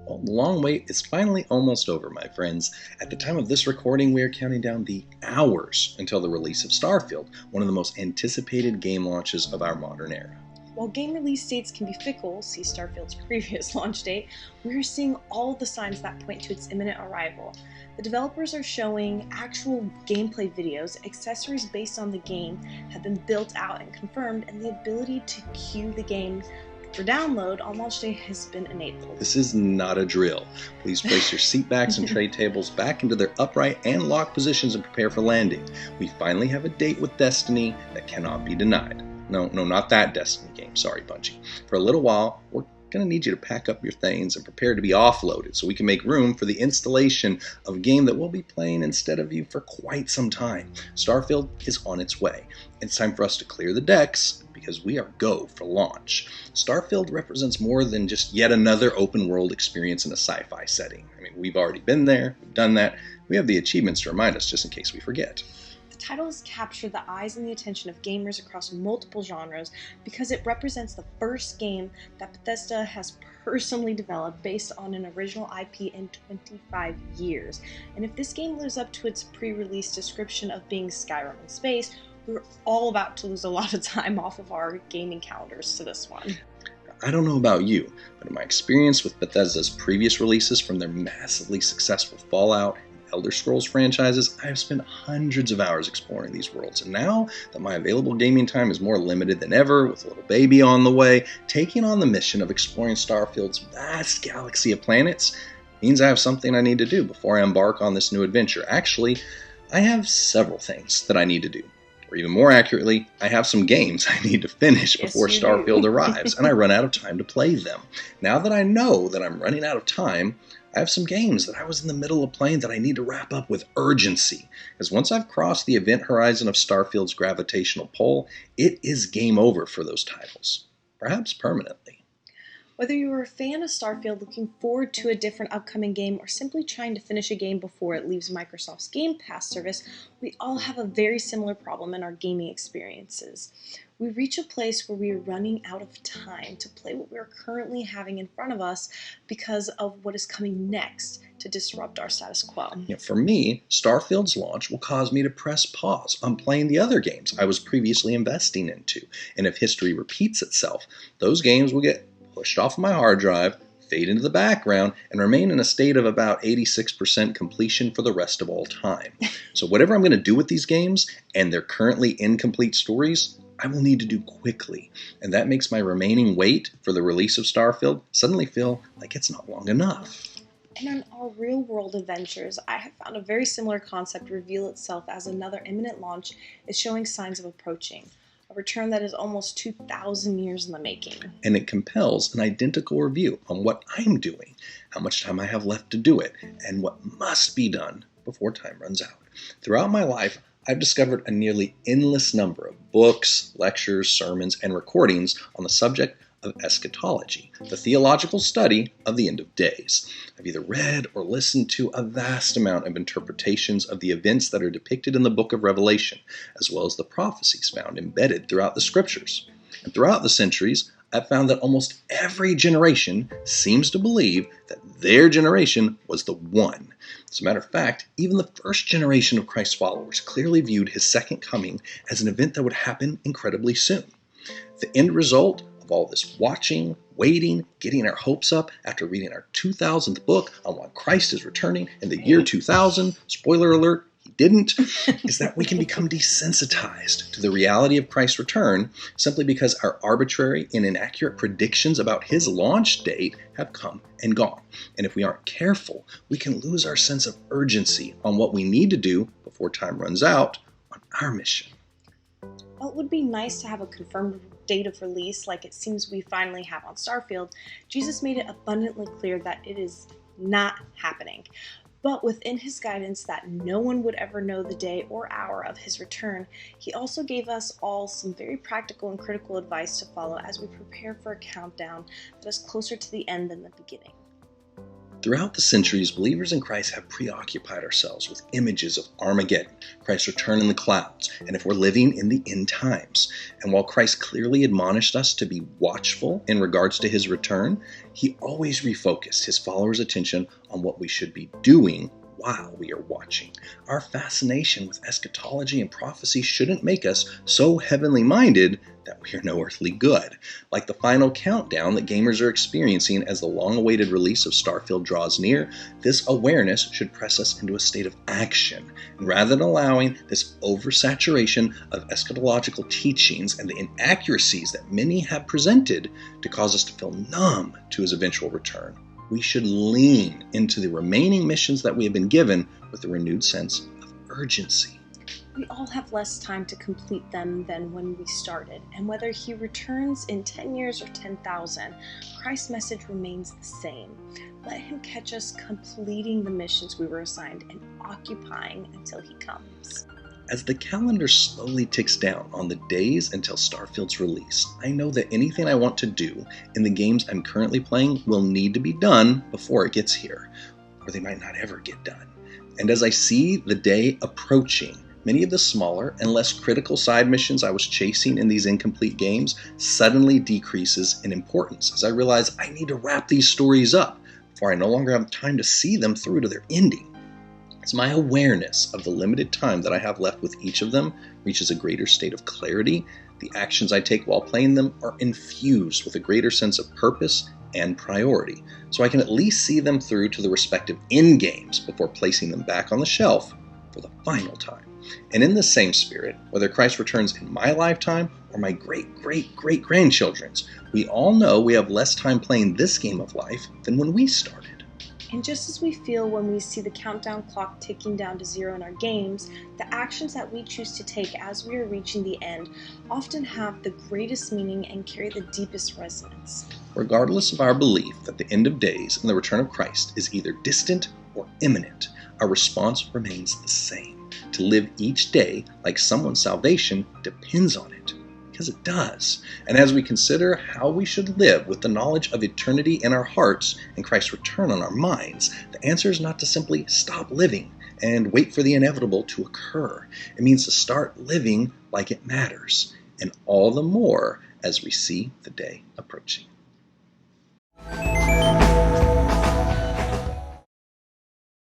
Well, the long wait is finally almost over, my friends. At the time of this recording, we are counting down the hours until the release of Starfield, one of the most anticipated game launches of our modern era. While game release dates can be fickle, see Starfield's previous launch date, we are seeing all the signs that point to its imminent arrival. The developers are showing actual gameplay videos, accessories based on the game have been built out and confirmed, and the ability to queue the game for download on launch day has been enabled. This is not a drill. Please place your seatbacks and tray tables back into their upright and locked positions and prepare for landing. We finally have a date with Destiny that cannot be denied. No, not that Destiny game. Sorry, Bungie. For a little while, we're going to need you to pack up your things and prepare to be offloaded so we can make room for the installation of a game that we'll be playing instead of you for quite some time. Starfield is on its way. It's time for us to clear the decks because we are go for launch. Starfield represents more than just yet another open world experience in a sci-fi setting. I mean, we've already been there, we've done that. We have the achievements to remind us just in case we forget. The title has captured the eyes and the attention of gamers across multiple genres because it represents the first game that Bethesda has personally developed based on an original IP in 25 years. And if this game lives up to its pre-release description of being Skyrim in space, we're all about to lose a lot of time off of our gaming calendars to this one. I don't know about you, but in my experience with Bethesda's previous releases from their massively successful Fallout and Elder Scrolls franchises, I have spent hundreds of hours exploring these worlds, and now that my available gaming time is more limited than ever, with a little baby on the way, taking on the mission of exploring Starfield's vast galaxy of planets means I have something I need to do before I embark on this new adventure. Actually, I have several things that I need to do. Or even more accurately, I have some games I need to finish before Starfield arrives, and I run out of time to play them. Now that I know that I'm running out of time, I have some games that I was in the middle of playing that I need to wrap up with urgency. Because once I've crossed the event horizon of Starfield's gravitational pull, it is game over for those titles. Perhaps permanently. Whether you are a fan of Starfield looking forward to a different upcoming game or simply trying to finish a game before it leaves Microsoft's Game Pass service, we all have a very similar problem in our gaming experiences. We reach a place where we are running out of time to play what we are currently having in front of us because of what is coming next to disrupt our status quo. For me, Starfield's launch will cause me to press pause on playing the other games I was previously investing into. And if history repeats itself, those games will get pushed off of my hard drive, fade into the background, and remain in a state of about 86% completion for the rest of all time. So whatever I'm going to do with these games, and their currently incomplete stories, I will need to do quickly. And that makes my remaining wait for the release of Starfield suddenly feel like it's not long enough. And in our real-world adventures, I have found a very similar concept reveal itself as another imminent launch is showing signs of approaching. A return that is almost 2,000 years in the making. And it compels an identical review on what I'm doing, how much time I have left to do it, and what must be done before time runs out. Throughout my life, I've discovered a nearly endless number of books, lectures, sermons, and recordings on the subject of eschatology, the theological study of the end of days. I've either read or listened to a vast amount of interpretations of the events that are depicted in the book of Revelation, as well as the prophecies found embedded throughout the scriptures. And throughout the centuries, I've found that almost every generation seems to believe that their generation was the one. As a matter of fact, even the first generation of Christ's followers clearly viewed his second coming as an event that would happen incredibly soon. The end result of all this watching, waiting, getting our hopes up after reading our 2000th book on why Christ is returning in the year 2000, spoiler alert, he didn't, is that we can become desensitized to the reality of Christ's return simply because our arbitrary and inaccurate predictions about his launch date have come and gone. And if we aren't careful, we can lose our sense of urgency on what we need to do before time runs out on our mission. While it would be nice to have a confirmed date of release like it seems we finally have on Starfield, Jesus made it abundantly clear that it is not happening. But within his guidance that no one would ever know the day or hour of his return, he also gave us all some very practical and critical advice to follow as we prepare for a countdown that is closer to the end than the beginning. Throughout the centuries, believers in Christ have preoccupied ourselves with images of Armageddon, Christ's return in the clouds, and if we're living in the end times. And while Christ clearly admonished us to be watchful in regards to his return, he always refocused his followers' attention on what we should be doing while we are watching. Our fascination with eschatology and prophecy shouldn't make us so heavenly minded that we are no earthly good. Like the final countdown that gamers are experiencing as the long-awaited release of Starfield draws near, this awareness should press us into a state of action. And rather than allowing this oversaturation of eschatological teachings and the inaccuracies that many have presented to cause us to feel numb to his eventual return, we should lean into the remaining missions that we have been given with a renewed sense of urgency. We all have less time to complete them than when we started, and whether he returns in 10 years or 10,000, Christ's message remains the same. Let him catch us completing the missions we were assigned and occupying until he comes. As the calendar slowly ticks down on the days until Starfield's release, I know that anything I want to do in the games I'm currently playing will need to be done before it gets here, or they might not ever get done. And as I see the day approaching, many of the smaller and less critical side missions I was chasing in these incomplete games suddenly decreases in importance as I realize I need to wrap these stories up before I no longer have time to see them through to their ending. As my awareness of the limited time that I have left with each of them reaches a greater state of clarity, the actions I take while playing them are infused with a greater sense of purpose and priority, so I can at least see them through to the respective end games before placing them back on the shelf for the final time. And in the same spirit, whether Christ returns in my lifetime or my great-great-great-grandchildren's, we all know we have less time playing this game of life than when we started. And just as we feel when we see the countdown clock ticking down to zero in our games, the actions that we choose to take as we are reaching the end often have the greatest meaning and carry the deepest resonance. Regardless of our belief that the end of days and the return of Christ is either distant or imminent, our response remains the same: to live each day like someone's salvation depends on it. Because it does. And as we consider how we should live with the knowledge of eternity in our hearts and Christ's return on our minds, the answer is not to simply stop living and wait for the inevitable to occur. It means to start living like it matters, and all the more as we see the day approaching.